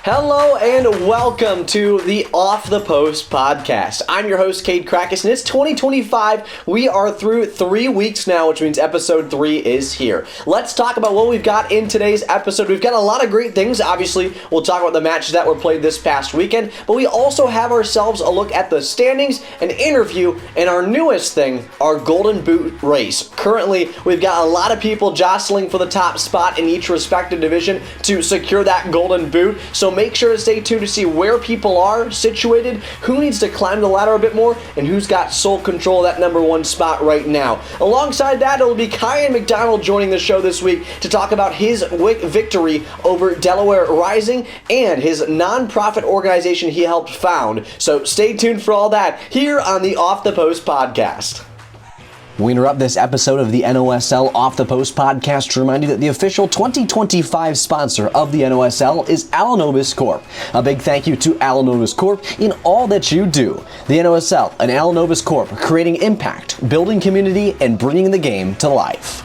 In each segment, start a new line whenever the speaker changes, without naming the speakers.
Hello and welcome to the Off the Post podcast. I'm your host, Kayin McDonald, and it's 2025. We are through 3 weeks now, which means episode 3 is here. Let's talk about what we've got in today's episode. We've got a lot of great things. Obviously, we'll talk about the matches that were played this past weekend, but we also have ourselves a look at the standings, an interview, and our newest thing, our Golden Boot race. Currently, we've got a lot of people jostling for the top spot in each respective division to secure that Golden Boot. So make sure to stay tuned to see where people are situated, who needs to climb the ladder a bit more, and who's got sole control of that number 1 spot right now. Alongside that, it'll be Kayin McDonald joining the show this week to talk about his victory over Delaware Rising and his non-profit organization he helped found. So stay tuned for all that here on the Off the Post podcast. We interrupt this episode of the NOSL Off the Post podcast to remind you that the official 2025 sponsor of the NOSL is Ashland Corp. A big thank you to Ashland Corp in all that you do. The NOSL and Ashland Corp, creating impact, building community, and bringing the game to life.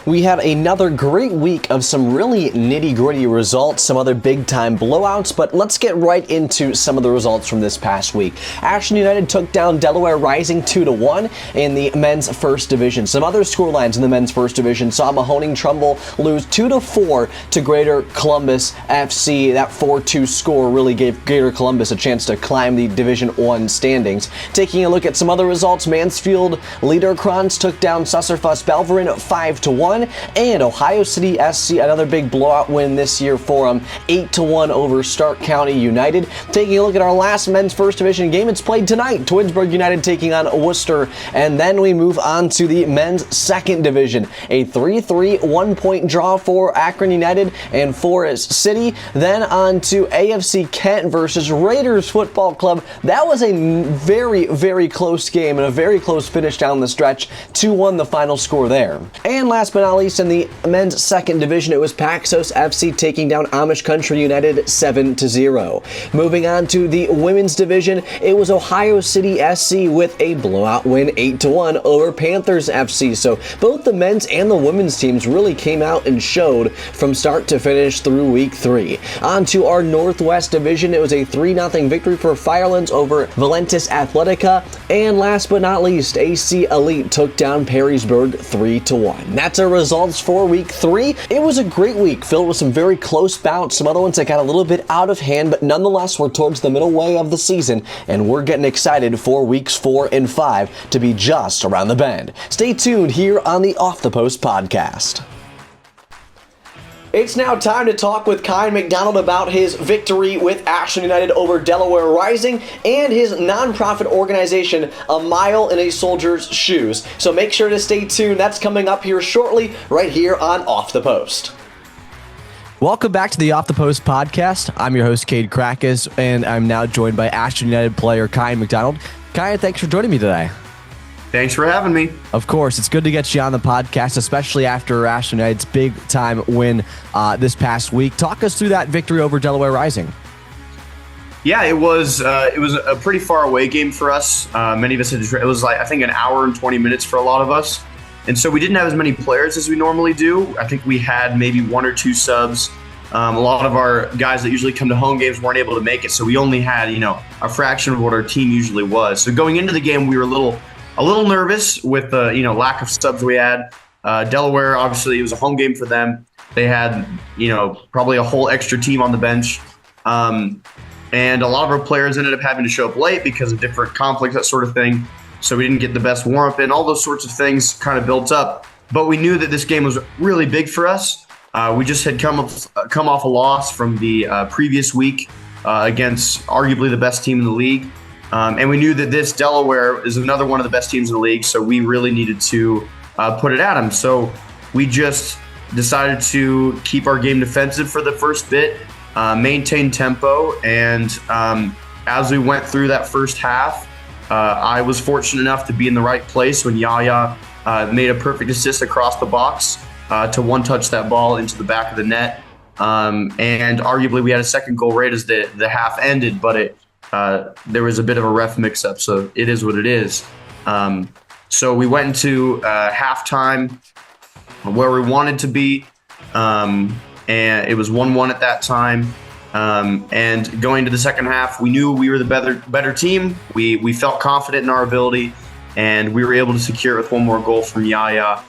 We had another great week of some really nitty-gritty results, some other big-time blowouts, but let's get right into some of the results from this past week. Ashland United took down Delaware Rising 2-1 in the men's first division. Some other scorelines in the men's first division saw Mahoning Trumbull lose 2-4 to Greater Columbus FC. That 4-2 score really gave Greater Columbus a chance to climb the Division 1 standings. Taking a look at some other results, Mansfield Liederkranz took down Susserfuss Belverin 5-1. And Ohio City SC, another big blowout win this year for them, 8-1 over Stark County United. Taking a look at our last men's first division game, it's played tonight. Twinsburg United taking on Worcester. And then we move on to the men's second division. A 3-3 1-point draw for Akron United and Forest City. Then on to AFC Kent versus Raiders Football Club. That was a very, very close game and a very close finish down the stretch. 2-1 the final score there. And last but not least, in the men's second division, it was Paxos FC taking down Amish Country United 7-0. Moving on to the women's division, it was Ohio City SC with a blowout win 8-1 over Panthers FC. So both the men's and the women's teams really came out and showed from start to finish through week 3. On to our Northwest division, it was a 3-0 victory for Firelands over Valentis Athletica. And last but not least, AC Elite took down Perrysburg 3-1. That's our results for week 3. It was a great week filled with some very close bouts, some other ones that got a little bit out of hand, but nonetheless we're towards the middle way of the season and we're getting excited for weeks 4 and 5 to be just around the bend. Stay tuned here on the Off the Post podcast. It's now time to talk with Kayin McDonald about his victory with Ashland United over Delaware Rising and his non-profit organization, A Mile in a Soldier's Shoes. So make sure to stay tuned. That's coming up here shortly, right here on Off the Post. Welcome back to the Off the Post podcast. I'm your host, Kayin McDonald, and I'm now joined by Ashland United player Kayin McDonald. Kayin, thanks for joining me today.
Thanks for having me.
Of course, it's good to get you on the podcast, especially after Ashland United's big-time win this past week. Talk us through that victory over Delaware Rising.
Yeah, it was a pretty far away game for us. Many of us it was like I think an hour and 20 minutes for a lot of us, and so we didn't have as many players as we normally do. I think we had maybe 1 or 2 subs. A lot of our guys that usually come to home games weren't able to make it, so we only had a fraction of what our team usually was. So going into the game, we were a little nervous with the lack of subs we had. Delaware, obviously, it was a home game for them. They had probably a whole extra team on the bench, and a lot of our players ended up having to show up late because of different conflicts, that sort of thing. So we didn't get the best warm up, and all those sorts of things kind of built up. But we knew that this game was really big for us. We just had come off a loss from the previous week against arguably the best team in the league. And we knew that this Delaware is another one of the best teams in the league, so we really needed to put it at them. So we just decided to keep our game defensive for the first bit, maintain tempo, and as we went through that first half, I was fortunate enough to be in the right place when Yaya made a perfect assist across the box to one-touch that ball into the back of the net. And arguably we had a second goal right as the half ended, but there was a bit of a ref mix-up, so it is what it is. So we went into halftime where we wanted to be, and it was 1-1 at that time. And going to the second half, we knew we were the better team. We felt confident in our ability, and we were able to secure it with one more goal from Yaya.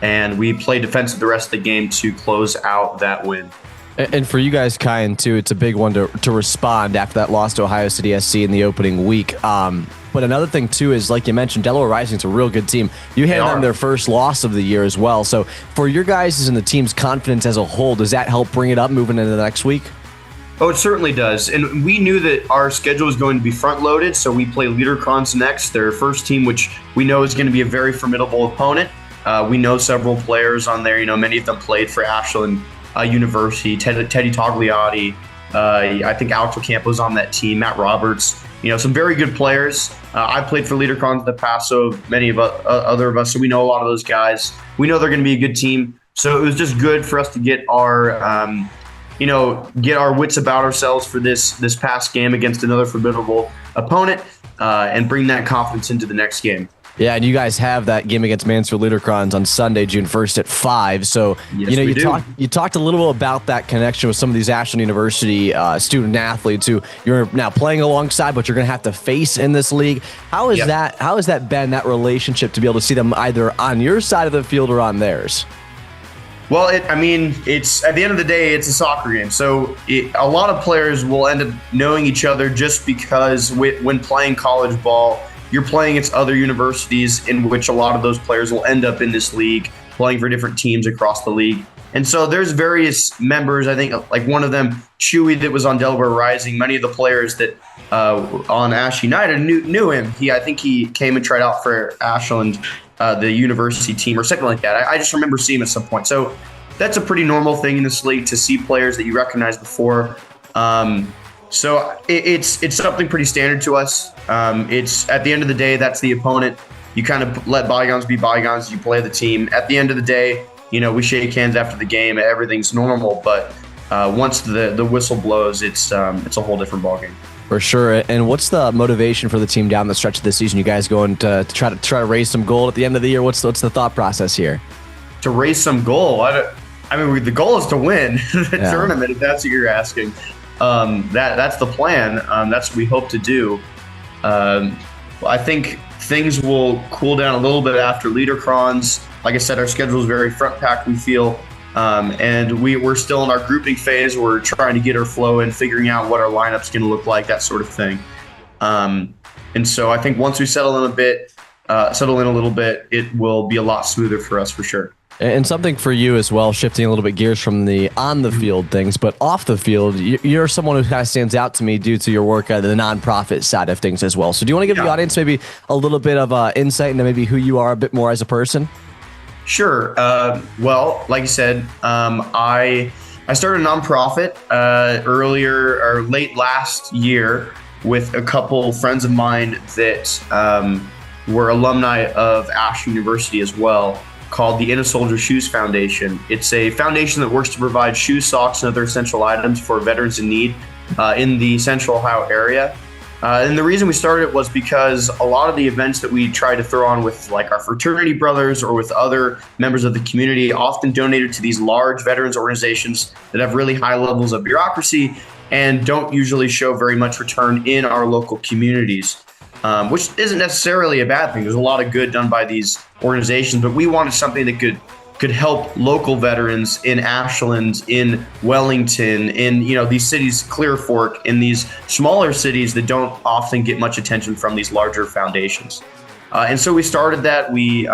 And we played defensive the rest of the game to close out that win.
And for you guys, Kayin, too, it's a big one to respond after that loss to Ohio City SC in the opening week. But another thing, too, is like you mentioned, Delaware Rising's a real good team. You handed them their first loss of the year as well. So for your guys and the team's confidence as a whole, does that help bring it up moving into the next week?
Oh, it certainly does. And we knew that our schedule was going to be front-loaded, so we play Liederkranz next, their first team, which we know is going to be a very formidable opponent. We know several players on there. Many of them played for Ashland University, Teddy Togliatti. I think Alex Ocampo's on that team, Matt Roberts. Some very good players. I played for Liederkranz in the past, so many of other of us, so we know a lot of those guys. We know they're going to be a good team. So it was just good for us to get our, get our wits about ourselves for this past game against another formidable opponent, and bring that confidence into the next game.
Yeah, and you guys have that game against Mansfield Liederkranz on Sunday, June 1st at 5. So,
yes,
you talked a little bit about that connection with some of these Ashland University student athletes who you're now playing alongside, but you're going to have to face in this league. How has that been, that relationship, to be able to see them either on your side of the field or on theirs?
Well, it's at the end of the day, it's a soccer game. So a lot of players will end up knowing each other just because when playing college ball, you're playing against other universities in which a lot of those players will end up in this league, playing for different teams across the league. And so there's various members, I think, like one of them, Chewy, that was on Delaware Rising. Many of the players that on Ash United knew him. I think he came and tried out for Ashland, the university team or something like that. I just remember seeing him at some point. So that's a pretty normal thing in this league, to see players that you recognize before. So it's something pretty standard to us. It's at the end of the day, that's the opponent. You kind of let bygones be bygones. You play the team. At the end of the day, we shake hands after the game. Everything's normal. But once the whistle blows, it's a whole different ballgame.
For sure. And what's the motivation for the team down the stretch of this season? You guys going to try to raise some gold at the end of the year? What's the thought process here?
To raise some goal? The goal is to win the tournament, if that's what you're asking. That's the plan. That's what we hope to do. I think things will cool down a little bit after Liederkranz. Like I said, our schedule is very front packed, we feel. And we're still in our grouping phase. We're trying to get our flow in, figuring out what our lineup's going to look like, that sort of thing. And so I think once we settle in a little bit, it will be a lot smoother for us, for sure.
And something for you as well, shifting a little bit gears from the on the field things, but off the field, you're someone who kind of stands out to me due to your work at the nonprofit side of things as well. So do you want to give the audience maybe a little bit of insight into maybe who you are a bit more as a person?
Sure. Well, like you said, I started a nonprofit earlier or late last year with a couple friends of mine that were alumni of Ashland University as well, called the NOSL Shoes Foundation. It's a foundation that works to provide shoes, socks, and other essential items for veterans in need in the Central Ohio area. And the reason we started it was because a lot of the events that we try to throw on with like our fraternity brothers or with other members of the community often donated to these large veterans organizations that have really high levels of bureaucracy and don't usually show very much return in our local communities. Which isn't necessarily a bad thing. There's a lot of good done by these organizations, but we wanted something that could help local veterans in Ashland, in Wellington, in these cities, Clear Fork, in these smaller cities that don't often get much attention from these larger foundations. And so we started that. We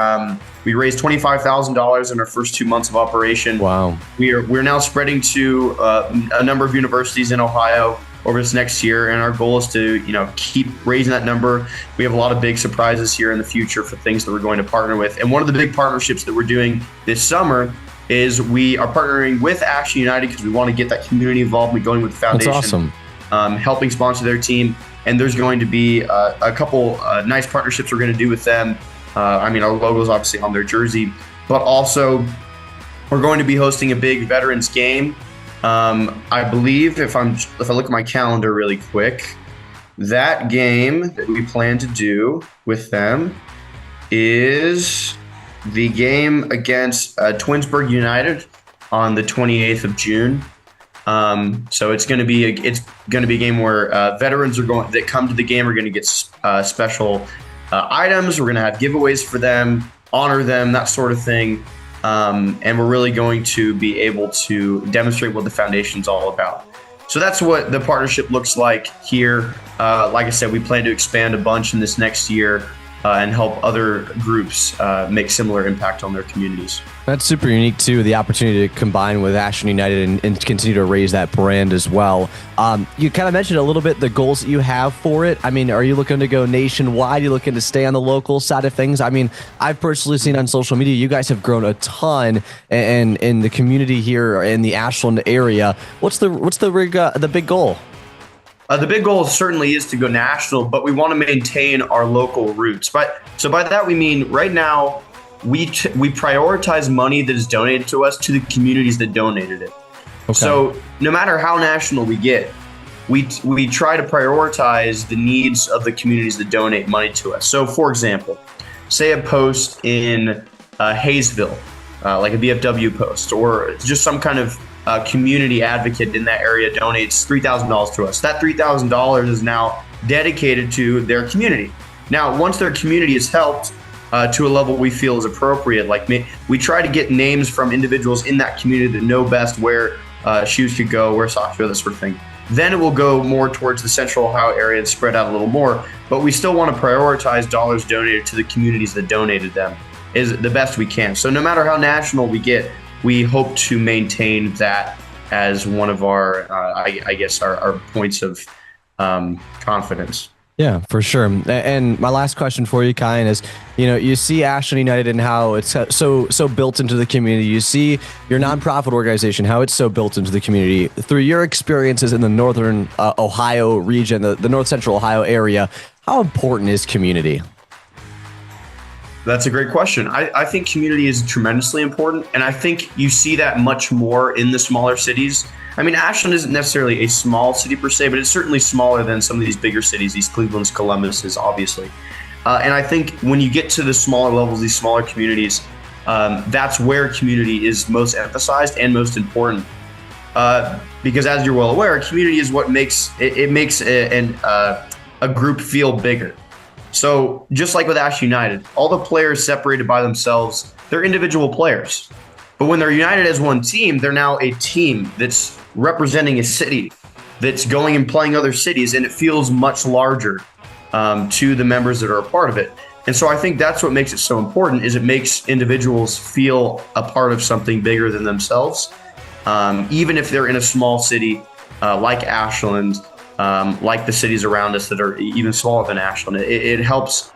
raised $25,000 in our first 2 months of operation.
Wow.
We're now spreading to a number of universities in Ohio over this next year, and our goal is to keep raising that number. We have a lot of big surprises here in the future for things that we're going to partner with. And one of the big partnerships that we're doing this summer is we are partnering with Ashland United because we want to get that community involvement going with the foundation.
That's awesome.
Helping sponsor their team. And there's going to be a couple nice partnerships we're going to do with them. Our logo is obviously on their jersey, but also we're going to be hosting a big veterans game. I believe if I look at my calendar really quick, that game that we plan to do with them is the game against Twinsburg United. on the 28th of June. So it's going to be a game where veterans that come to the game are going to get special items. We're going to have giveaways for them, honor them, that sort of thing. And we're really going to be able to demonstrate what the foundation's all about. So that's what the partnership looks like here. Like I said, we plan to expand a bunch in this next year and help other groups make similar impact on their communities.
That's super unique, too, the opportunity to combine with Ashland United and continue to raise that brand as well. You kind of mentioned a little bit the goals that you have for it. I mean, are you looking to go nationwide? Are you looking to stay on the local side of things? I mean, I've personally seen on social media, you guys have grown a ton in the community here in the Ashland area. What's the big goal?
The big goal certainly is to go national, but we want to maintain our local roots. So by that we mean right now we prioritize money that is donated to us to the communities that donated it. Okay. So no matter how national we get, we try to prioritize the needs of the communities that donate money to us. So for example, say a post in Hayesville, like a VFW post, or just some kind of community advocate in that area donates $3,000 to us. That $3,000 is now dedicated to their community. Now, once their community is helped to a level we feel is appropriate, we try to get names from individuals in that community that know best where shoes could go, where socks go, this sort of thing. Then it will go more towards the Central Ohio area and spread out a little more. But we still want to prioritize dollars donated to the communities that donated them is the best we can. So no matter how national we get, we hope to maintain that as one of our, our points of confidence.
Yeah, for sure. And my last question for you, Kayin, is, you see Ashland United and how it's so built into the community. You see your nonprofit organization, how it's so built into the community. Through your experiences in the northern Ohio region, the north central Ohio area, how important is community?
That's a great question. I think community is tremendously important, and I think you see that much more in the smaller cities. I mean, Ashland isn't necessarily a small city per se, but it's certainly smaller than some of these bigger cities, these Cleveland's, Columbus's, obviously. And I think when you get to the smaller levels, these smaller communities, that's where community is most emphasized and most important. Because as you're well aware, community is what makes a group feel bigger. So just like with Ashland United, all the players separated by themselves, they're individual players. But when they're united as one team, they're now a team that's representing a city that's going and playing other cities, and it feels much larger to the members that are a part of it. And so I think that's what makes it so important, is it makes individuals feel a part of something bigger than themselves, even if they're in a small city like Ashland, like the cities around us that are even smaller than Ashland. It helps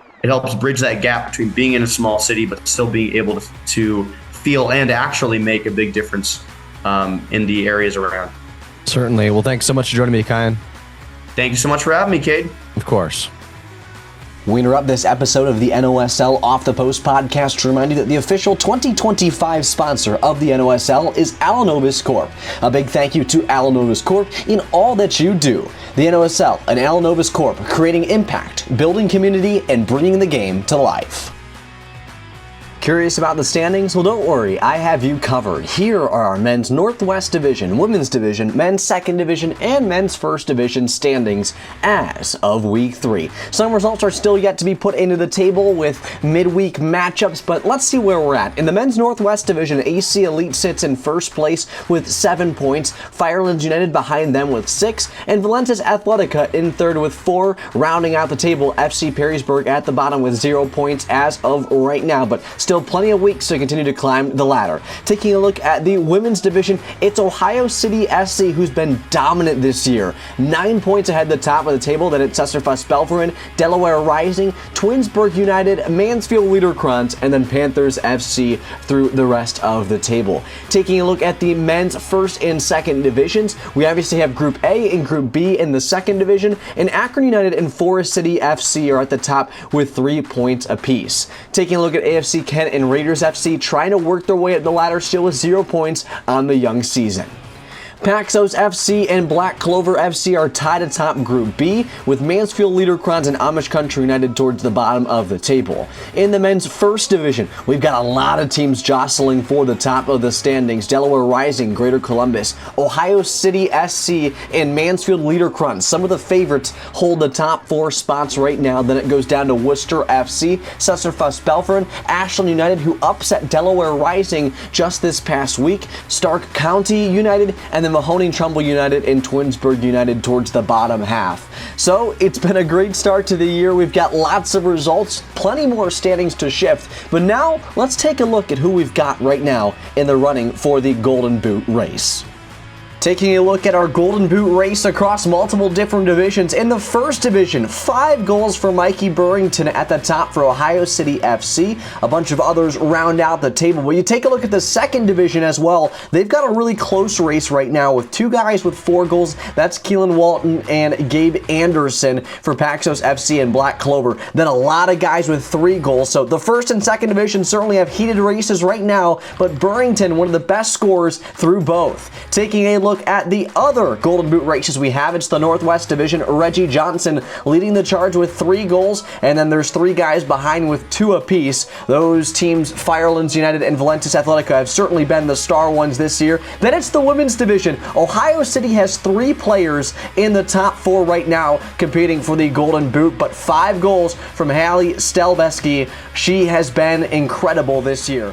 bridge that gap between being in a small city but still being able to feel and actually make a big difference in the areas around.
Certainly. Well, thanks so much for joining me, Kayin.
Thank you so much for having me, Cade.
Of course.
We interrupt this episode of the NOSL Off the Post podcast to remind you that the official 2025 sponsor of the NOSL is Alanovus Corp. A big thank you to Alanovus Corp in all that you do. The NOSL and Alanovus Corp, creating impact, building community, and bringing the game to life. Curious about the standings? Well, don't worry, I have you covered. Here are our men's Northwest Division, women's division, men's second division, and men's first division standings as of week 3. Some results are still yet to be put into the table with midweek matchups, but let's see where we're at. In the men's Northwest Division, AC Elite sits in first place with 7 points, Firelands United behind them with 6, and Valentis Athletica in third with 4, rounding out the table, FC Perrysburg at the bottom with 0 points as of right now, but still plenty of weeks to continue to climb the ladder. Taking a look at the women's division, it's Ohio City SC who's been dominant this year. 9 points ahead the top of the table, then it's Sesserfuss Belverin, Delaware Rising, Twinsburg United, Mansfield Liederkranz, and then Panthers FC through the rest of the table. Taking a look at the men's first and second divisions, we obviously have Group A and Group B in the second division, and Akron United and Forest City FC are at the top with 3 points apiece. Taking a look at AFC Kent and Raiders FC, trying to work their way up the ladder still with 0 points on the young season. Paxos FC and Black Clover FC are tied atop Group B, with Mansfield Liederkranz and Amish Country United towards the bottom of the table. In the men's first division, we've got a lot of teams jostling for the top of the standings. Delaware Rising, Greater Columbus, Ohio City SC, and Mansfield Liederkranz. Some of the favorites hold the top 4 spots right now. Then it goes down to Worcester FC, Sesserfuss Belford, Ashland United, who upset Delaware Rising just this past week, Stark County United, and then Mahoning Trumbull United and Twinsburg United towards the bottom half. So it's been a great start to the year. We've got lots of results, plenty more standings to shift, but now let's take a look at who we've got right now in the running for the Golden Boot race. Taking a look at our Golden Boot race across multiple different divisions. In the first division, 5 goals for Mikey Burrington at the top for Ohio City FC. A bunch of others round out the table. But you take a look at the second division as well. They've got a really close race right now with 2 guys with 4 goals. That's Keelan Walton and Gabe Anderson for Paxos FC and Black Clover. Then a lot of guys with 3 goals. So the first and second division certainly have heated races right now, but Burrington, one of the best scorers through both. Taking a look at the other Golden Boot races we have, it's the Northwest Division. Reggie Johnson leading the charge with 3 goals, and then there's 3 guys behind with 2 apiece. Those teams, Firelands United and Valentis Athletica, have certainly been the star ones this year. Then it's the Women's Division. Ohio City has 3 players in the top 4 right now competing for the Golden Boot, but 5 goals from Hallie Stelbeski. She has been incredible this year.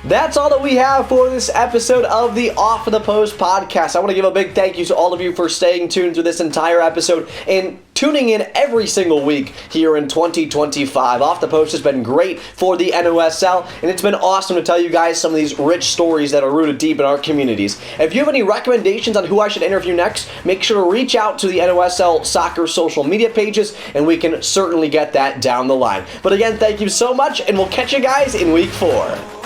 That's all that we have for this episode of the Off the Post podcast. I want to give a big thank you to all of you for staying tuned through this entire episode and tuning in every single week here in 2025. Off the Post has been great for the NOSL, and it's been awesome to tell you guys some of these rich stories that are rooted deep in our communities. If you have any recommendations on who I should interview next, make sure to reach out to the NOSL soccer social media pages, and we can certainly get that down the line. But again, thank you so much, and we'll catch you guys in week 4.